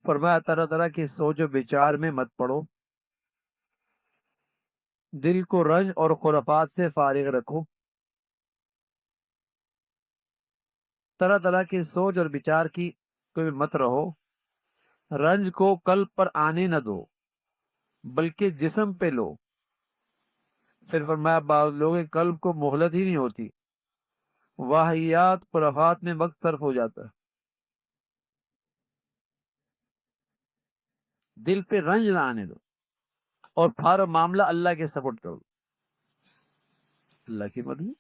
فرمایا طرح طرح کی سوچ و بچار میں مت پڑو، دل کو رنج اور خرافات سے فارغ رکھو۔ طرح طرح کی سوچ اور بچار کی کوئی مت رہو، رنج کو قلب پر آنے نہ دو بلکہ جسم پہ لو۔ پھر فرمایا بعض لوگوں کے قلب کو مہلت ہی نہیں ہوتی، واہیات خرافات میں وقت صرف ہو جاتا ہے۔ دل پہ رنج نہ آنے دو اور ہر معاملہ اللہ کے سپورٹ کرو، اللہ کی مرضی۔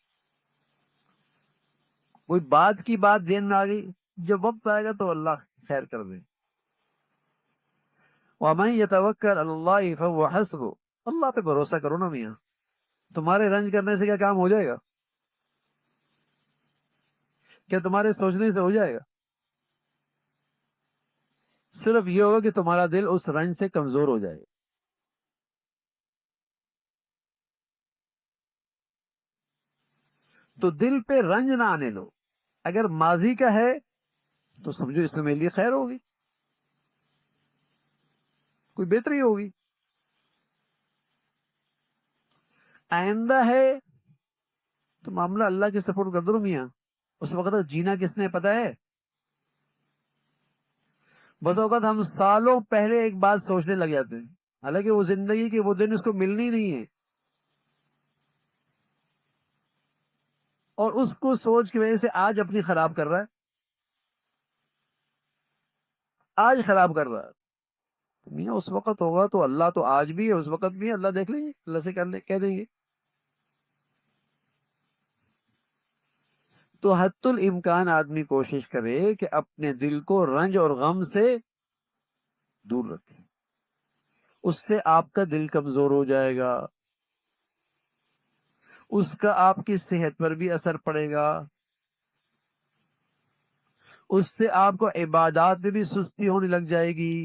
کوئی بات کی بات ذہن میں آ گئی، جب وقت آئے گا تو اللہ خیر کر دے۔ وَمَن يَتَوَكَّلْ عَلَى اللَّهِ فَهُوَ حَسْبُهُ، اللہ پہ بھروسہ کرو نا میاں، تمہارے رنج کرنے سے کیا کام ہو جائے گا؟ کیا تمہارے سوچنے سے ہو جائے گا؟ صرف یہ ہوگا کہ تمہارا دل اس رنج سے کمزور ہو جائے گا۔ تو دل پہ رنج نہ آنے دو۔ اگر ماضی کا ہے تو سمجھو اس میں میرے لیے خیر ہوگی، کوئی بہتری ہوگی۔ آئندہ ہے تو معاملہ اللہ کے سپورٹ کر دو میاں، اس وقت جینا کس نے پتا ہے؟ بس اوقات ہم سالوں پہلے ایک بات سوچنے لگ جاتے ہیں، حالانکہ وہ زندگی کے وہ دن اس کو ملنی نہیں ہے، اور اس کو سوچ کی وجہ سے آج اپنی خراب کر رہا ہے، آج خراب کر رہا ہے۔ میاں اس وقت ہوگا تو اللہ تو آج بھی ہے، اس وقت بھی ہے، اللہ دیکھ لیں گے، اللہ سے کہہ دیں گے۔ تو حتی الامکان آدمی کوشش کرے کہ اپنے دل کو رنج اور غم سے دور رکھے، اس سے آپ کا دل کمزور ہو جائے گا، اس کا آپ کی صحت پر بھی اثر پڑے گا، اس سے آپ کو عبادات میں بھی سستی ہونے لگ جائے گی۔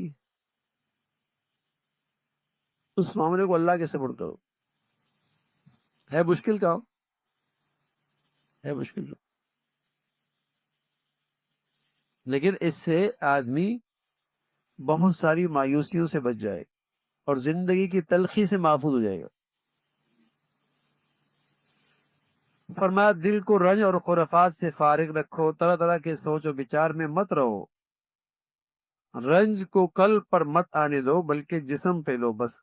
اس معاملے کو اللہ کے سپرد کرو۔ ہے مشکل کام، ہے مشکل کام، لیکن اس سے آدمی بہت ساری مایوسیوں سے بچ جائے اور زندگی کی تلخی سے محفوظ ہو جائے گا۔ فرمایا دل کو رنج اور خرافات سے فارغ رکھو، طرح طرح کے سوچ و بچار میں مت رہو، رنج کو قلب پر مت آنے دو بلکہ جسم پہ لو بس۔